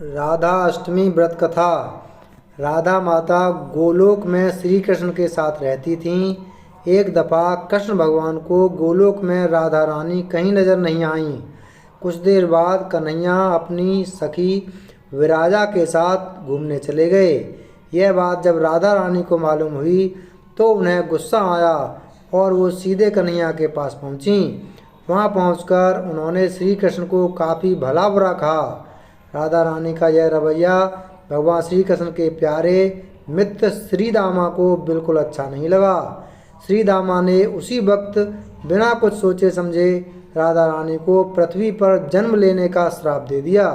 राधा अष्टमी व्रत कथा। राधा माता गोलोक में श्री कृष्ण के साथ रहती थीं। एक दफ़ा कृष्ण भगवान को गोलोक में राधा रानी कहीं नज़र नहीं आईं। कुछ देर बाद कन्हैया अपनी सखी विराजा के साथ घूमने चले गए। यह बात जब राधा रानी को मालूम हुई तो उन्हें गुस्सा आया और वो सीधे कन्हैया के पास पहुँचीं। वहाँ पहुँचकर उन्होंने श्री कृष्ण को काफ़ी भला बुरा कहा। राधा रानी का यह रवैया भगवान श्री कृष्ण के प्यारे मित्र श्री दामा को बिल्कुल अच्छा नहीं लगा। श्री दामा ने उसी वक्त बिना कुछ सोचे समझे राधा रानी को पृथ्वी पर जन्म लेने का श्राप दे दिया।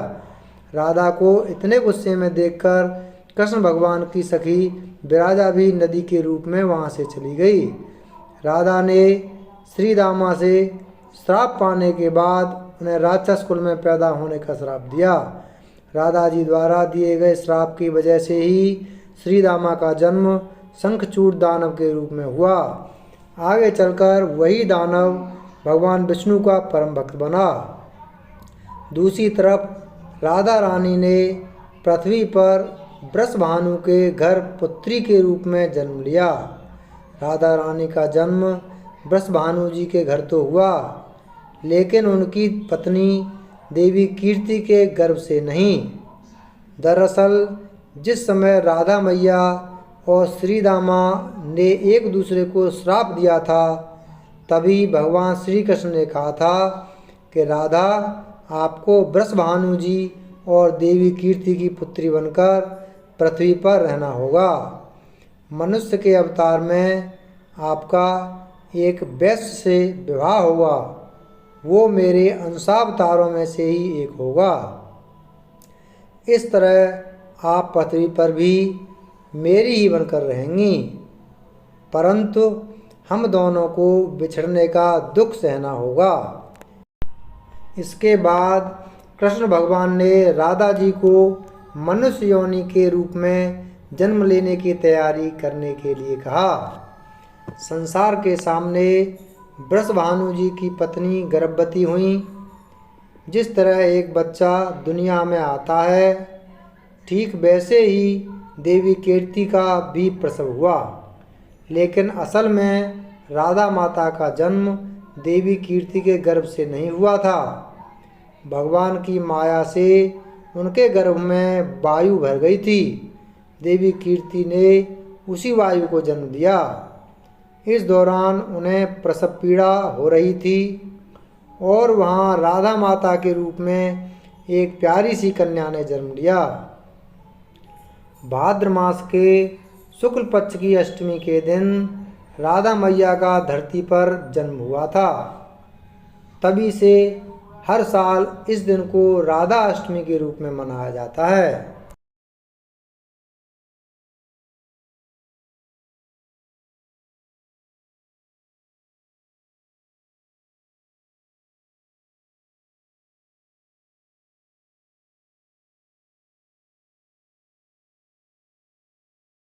राधा को इतने गुस्से में देखकर कृष्ण भगवान की सखी विराजा भी नदी के रूप में वहाँ से चली गई। राधा ने श्री दामा से श्राप पाने के बाद उन्हें राक्षस कुल में पैदा होने का श्राप दिया। राधा जी द्वारा दिए गए श्राप की वजह से ही श्री दामा का जन्म शंखचूड़ दानव के रूप में हुआ। आगे चलकर वही दानव भगवान विष्णु का परम भक्त बना। दूसरी तरफ राधा रानी ने पृथ्वी पर वृषभानु के घर पुत्री के रूप में जन्म लिया। राधा रानी का जन्म वृषभानु जी के घर तो हुआ, लेकिन उनकी पत्नी देवी कीर्ति के गर्भ से नहीं। दरअसल जिस समय राधा मैया और श्री दामा ने एक दूसरे को श्राप दिया था, तभी भगवान श्री कृष्ण ने कहा था कि राधा, आपको वृषभानु जी और देवी कीर्ति की पुत्री बनकर पृथ्वी पर रहना होगा। मनुष्य के अवतार में आपका एक वैश्य से विवाह होगा, वो मेरे अंशावतारों में से ही एक होगा। इस तरह आप पृथ्वी पर भी मेरी ही बनकर रहेंगी, परंतु हम दोनों को बिछड़ने का दुख सहना होगा। इसके बाद कृष्ण भगवान ने राधा जी को मनुष्य योनि के रूप में जन्म लेने की तैयारी करने के लिए कहा। संसार के सामने वृषभानु जी की पत्नी गर्भवती हुई। जिस तरह एक बच्चा दुनिया में आता है, ठीक वैसे ही देवी कीर्ति का भी प्रसव हुआ। लेकिन असल में राधा माता का जन्म देवी कीर्ति के गर्भ से नहीं हुआ था। भगवान की माया से उनके गर्भ में वायु भर गई थी। देवी कीर्ति ने उसी वायु को जन्म दिया। इस दौरान उन्हें प्रसव पीड़ा हो रही थी और वहाँ राधा माता के रूप में एक प्यारी सी कन्या ने जन्म लिया। भाद्र मास के शुक्ल पक्ष की अष्टमी के दिन राधा मैया का धरती पर जन्म हुआ था। तभी से हर साल इस दिन को राधा अष्टमी के रूप में मनाया जाता है।